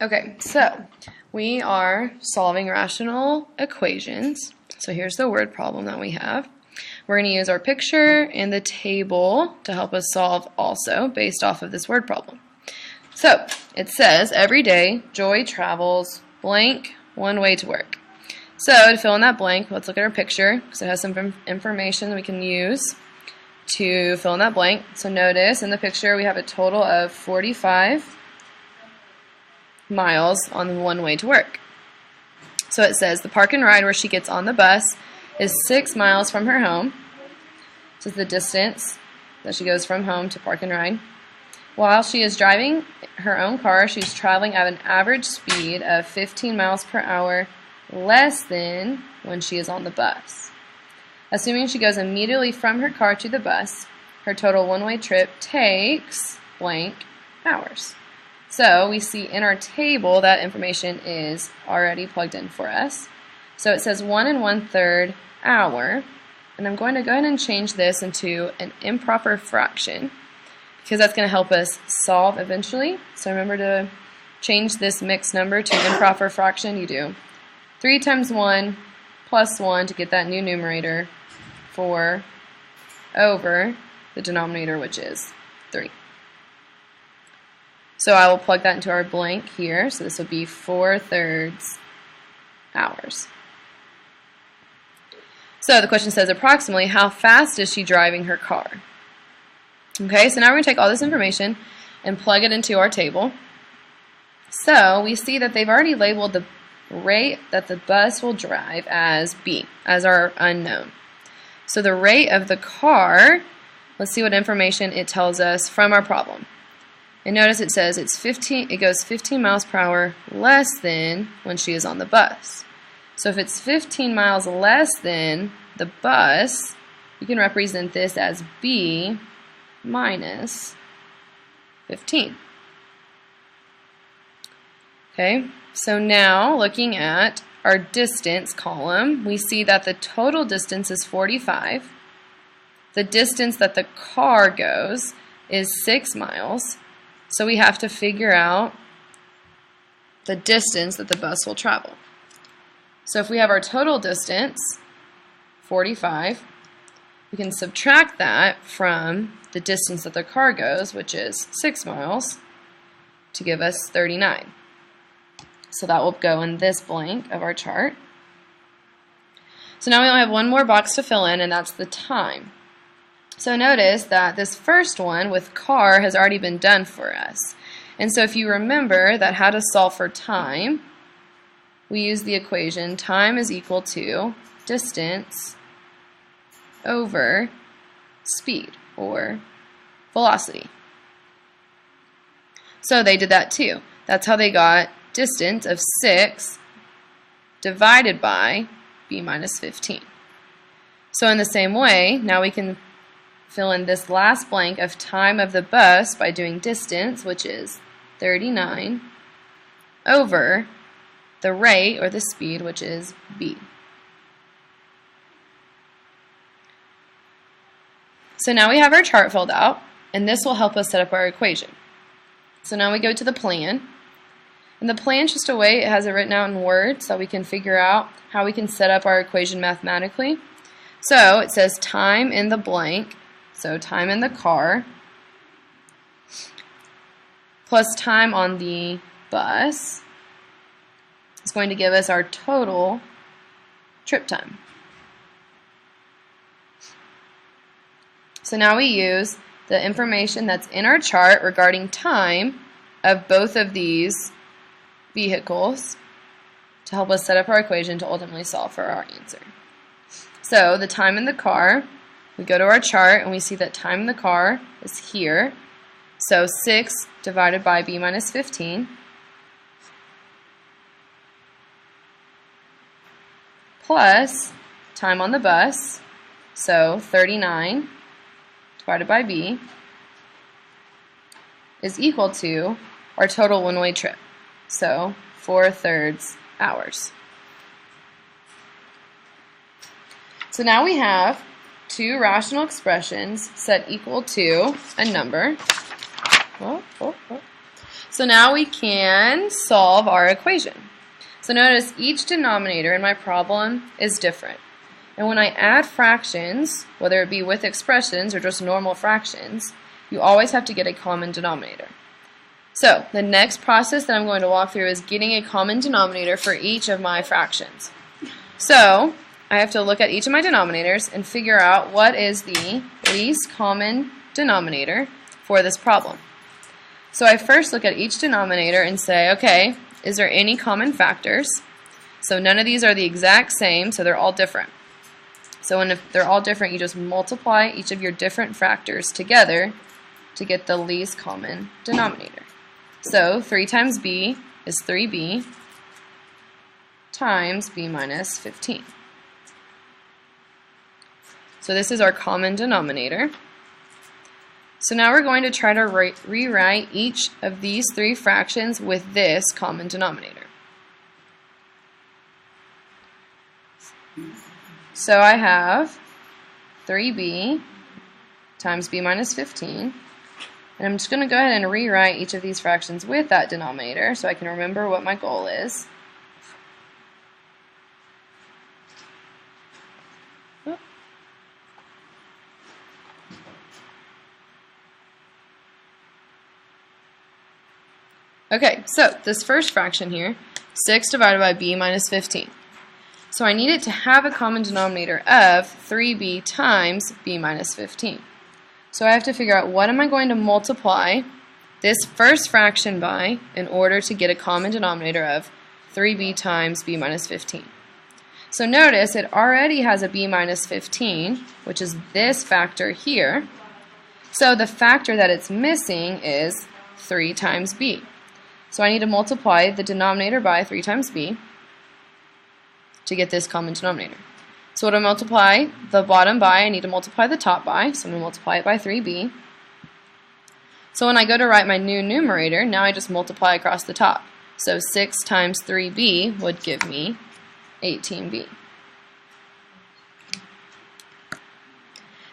Okay, so we are solving rational equations. So here's the word problem that we have. We're going to use our picture and the table to help us solve also based off of this word problem. So it says every day Joy travels blank one way to work. So to fill in that blank, let's look at our picture because it has some information that we can use to fill in that blank. So notice in the picture we have a total of 45 miles on the one way to work. So it says the park and ride where she gets on the bus is 6 miles from her home. This is the distance that she goes from home to park and ride. While she is driving her own car, she's traveling at an average speed of 15 miles per hour, less than when she is on the bus. Assuming she goes immediately from her car to the bus, her total one-way trip takes blank hours. So we see in our table that information is already plugged in for us. So it says 1 1/3 hour, and I'm going to go ahead and change this into an improper fraction because that's going to help us solve eventually. So remember to change this mixed number to an improper fraction. You do 3 times 1 plus 1 to get that new numerator, 4 over the denominator, which is 3. So I will plug that into our blank here. So this will be 4/3 hours. So the question says approximately how fast is she driving her car? Okay, so now we're going to take all this information and plug it into our table. So we see that they've already labeled the rate that the bus will drive as B, as our unknown. So the rate of the car, let's see what information it tells us from our problem. And notice it says it goes 15 miles per hour less than when she is on the bus. So if it's 15 miles less than the bus, you can represent this as B minus 15. Okay, so now looking at our distance column, we see that the total distance is 45. The distance that the car goes is 6 miles. So we have to figure out the distance that the bus will travel. So if we have our total distance, 45, we can subtract that from the distance that the car goes, which is 6 miles, to give us 39. So that will go in this blank of our chart. So now we only have one more box to fill in, and that's the time. So notice that this first one with car has already been done for us. And so if you remember that how to solve for time, we use the equation time is equal to distance over speed or velocity. So they did that too. That's how they got distance of 6 divided by B minus 15. So in the same way, now we can fill in this last blank of time of the bus by doing distance, which is 39, over the rate or the speed, which is B. So now we have our chart filled out, and this will help us set up our equation. So now we go to the plan. And the plan is just a way it has it written out in words so we can figure out how we can set up our equation mathematically. So it says time in the blank, so time in the car, plus time on the bus is going to give us our total trip time. So now we use the information that's in our chart regarding time of both of these vehicles to help us set up our equation to ultimately solve for our answer. So the time in the car, we go to our chart and we see that time in the car is here. So 6 divided by B minus 15 plus time on the bus, so 39 divided by B is equal to our total one-way trip, so 4/3 hours. So now we have two rational expressions set equal to a number. So now we can solve our equation. So notice each denominator in my problem is different. And when I add fractions, whether it be with expressions or just normal fractions, you always have to get a common denominator. So the next process that I'm going to walk through is getting a common denominator for each of my fractions. So I have to look at each of my denominators and figure out what is the least common denominator for this problem. So I first look at each denominator and say, okay, is there any common factors? So none of these are the exact same, so they're all different. So if they're all different, you just multiply each of your different factors together to get the least common denominator. So 3 times b is 3b times b minus 15. So this is our common denominator. So now we're going to try to rewrite each of these 3 fractions with this common denominator. So I have 3b times b minus 15. And I'm just going to go ahead and rewrite each of these fractions with that denominator so I can remember what my goal is. Okay, so this first fraction here, 6 divided by b minus 15. So I need it to have a common denominator of 3b times b minus 15. So I have to figure out what am I going to multiply this first fraction by in order to get a common denominator of 3b times b minus 15. So notice it already has a b minus 15, which is this factor here. So the factor that it's missing is 3 times b. So I need to multiply the denominator by 3 times b to get this common denominator. So what do I multiply the bottom by? I need to multiply the top by, so I'm going to multiply it by 3b. So when I go to write my new numerator, now I just multiply across the top. So 6 times 3b would give me 18b.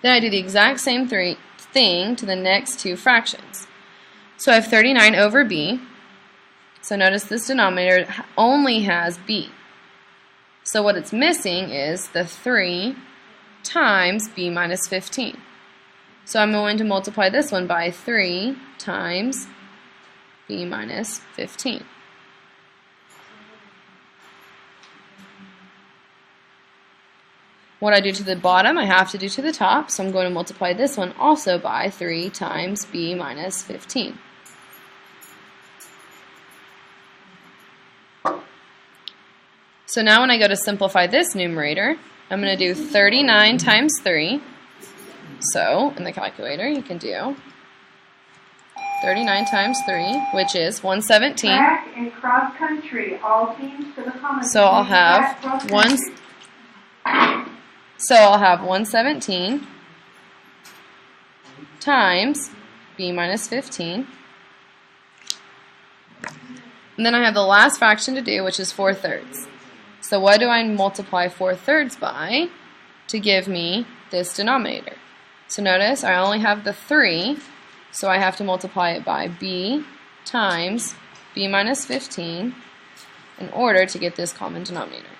Then I do the exact same thing to the next 2 fractions. So I have 39 over b. So notice this denominator only has b. So what it's missing is the 3 times b minus 15. So I'm going to multiply this one by 3 times b minus 15. What I do to the bottom, I have to do to the top, so I'm going to multiply this one also by 3 times b minus 15. So now when I go to simplify this numerator, I'm going to do 39 times 3. So in the calculator, you can do 39 times 3, which is 117. Track and cross country, all teams to the comments. So I'll have 117 times b minus 15. And then I have the last fraction to do, which is 4/3. So what do I multiply 4/3 by to give me this denominator? So notice I only have the 3, so I have to multiply it by b times b minus 15 in order to get this common denominator.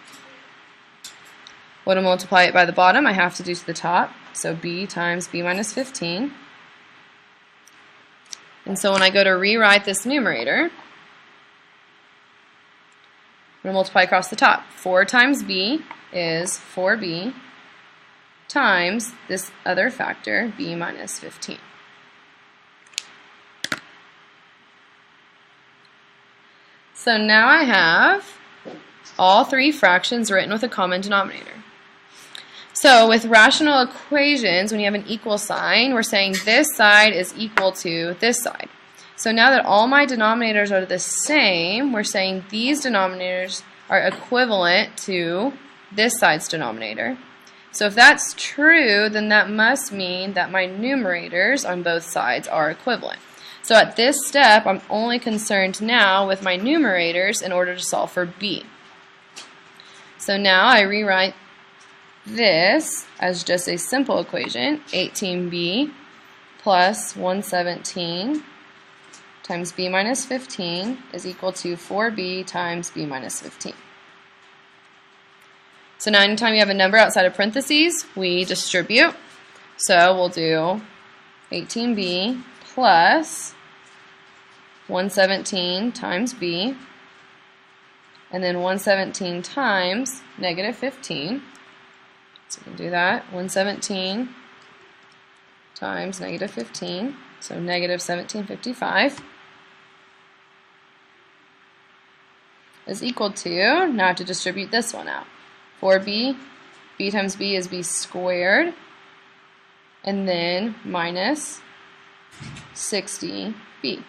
When I multiply it by the bottom, I have to do to the top, so b times b minus 15. And so when I go to rewrite this numerator, I'm going to multiply across the top. 4 times b is 4b times this other factor, b minus 15. So now I have all 3 fractions written with a common denominator. So with rational equations, when you have an equal sign, we're saying this side is equal to this side. So now that all my denominators are the same, we're saying these denominators are equivalent to this side's denominator. So if that's true, then that must mean that my numerators on both sides are equivalent. So at this step, I'm only concerned now with my numerators in order to solve for b. So now I rewrite this as just a simple equation, 18b plus 117 times b minus 15 is equal to 4b times b minus 15. So now anytime you have a number outside of parentheses, we distribute. So we'll do 18b plus 117 times b, and then 117 times negative 15. So we can do that. 117 times negative 15, so negative 1755 is equal to, now I have to distribute this one out. 4b, b times b is b squared, and then minus 60b.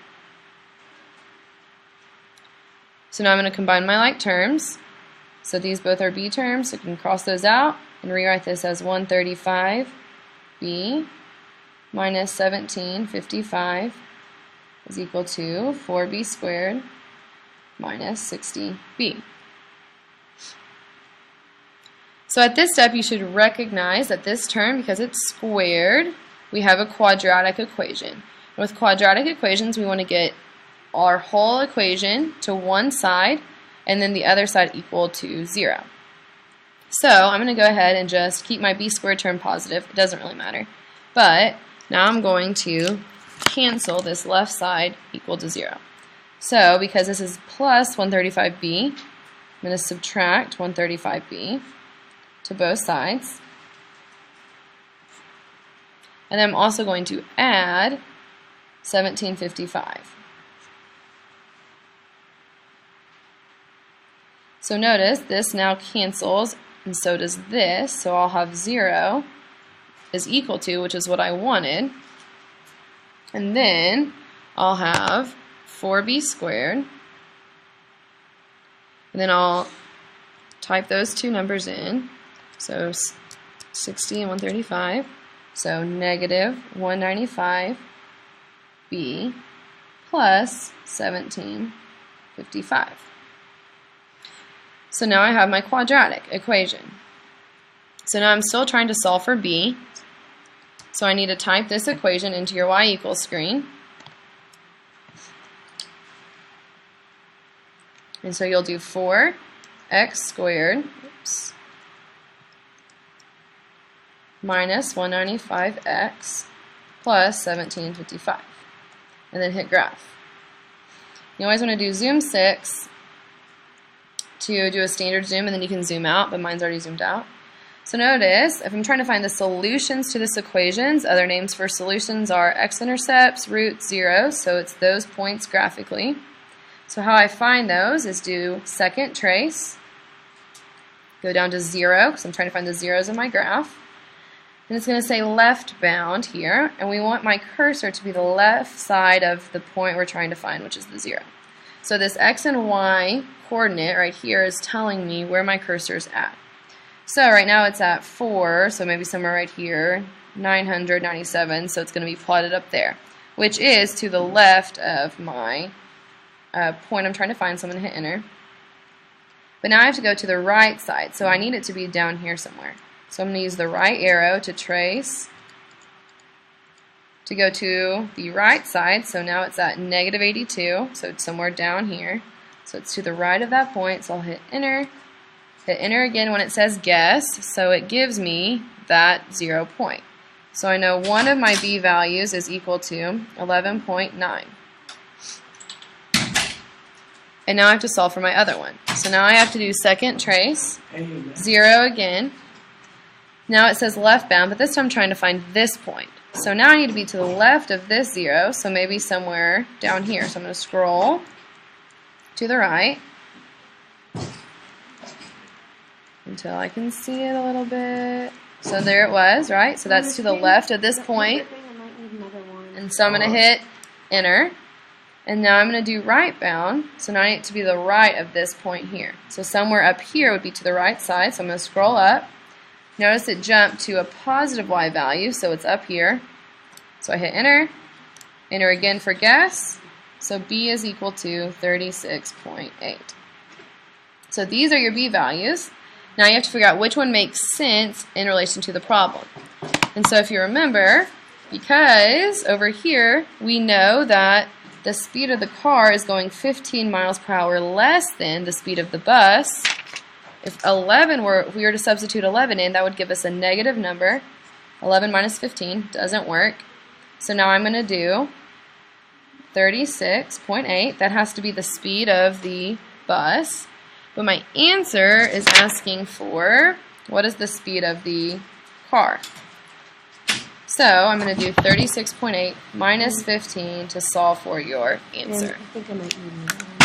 So now I'm going to combine my like terms. So these both are b terms, so I can cross those out and rewrite this as 135b minus 1755 is equal to 4b squared minus 60b. So at this step, you should recognize that this term, because it's squared, we have a quadratic equation. And with quadratic equations, we want to get our whole equation to one side and then the other side equal to 0. So I'm going to go ahead and just keep my b squared term positive. It doesn't really matter. But now I'm going to cancel this left side equal to 0. So because this is plus 135b, I'm going to subtract 135b to both sides. And then I'm also going to add 1755. So notice this now cancels, and so does this, so I'll have 0 is equal to, which is what I wanted, and then I'll have 4b squared, and then I'll type those two numbers in, so 60 and 135, so negative 195b plus 1755. So now I have my quadratic equation. So now I'm still trying to solve for b. So I need to type this equation into your y equals screen. And so you'll do 4x squared minus 195x plus 1755. And then hit graph. You always want to do zoom 6 to do a standard zoom, and then you can zoom out, but mine's already zoomed out. So notice, if I'm trying to find the solutions to this equation, other names for solutions are x-intercepts, roots, zeros, so it's those points graphically. So how I find those is do second trace, go down to 0, because I'm trying to find the zeros in my graph. And it's going to say left bound here, and we want my cursor to be the left side of the point we're trying to find, which is the 0. So this x and y coordinate right here is telling me where my cursor is at. So right now it's at 4, so maybe somewhere right here, 997, so it's going to be plotted up there, which is to the left of my point I'm trying to find, so I'm going to hit enter. But now I have to go to the right side, so I need it to be down here somewhere. So I'm going to use the right arrow to trace to go to the right side, so now it's at negative 82, so it's somewhere down here. So it's to the right of that point, so I'll hit enter again when it says guess, so it gives me that 0 point. So I know one of my b values is equal to 11.9. And now I have to solve for my other one. So now I have to do second trace, 0 again. Now it says left bound, but this time I'm trying to find this point. So now I need to be to the left of this 0, so maybe somewhere down here. So I'm going to scroll to the right until I can see it a little bit. So there it was, right? So that's to the left of this point. And so I'm going to hit enter. And now I'm going to do right bound. So now I need it to be the right of this point here. So somewhere up here would be to the right side. So I'm going to scroll up. Notice it jumped to a positive y value, so it's up here. So I hit enter. Enter again for guess. So b is equal to 36.8. So these are your b values. Now you have to figure out which one makes sense in relation to the problem. And so if you remember, because over here we know that the speed of the car is going 15 miles per hour less than the speed of the bus. If we were to substitute 11 in, that would give us a negative number. 11 minus 15 doesn't work. So now I'm going to do 36.8. That has to be the speed of the bus. But my answer is asking for, what is the speed of the car? So I'm going to do 36.8 minus 15 to solve for your answer. And I think I might need more.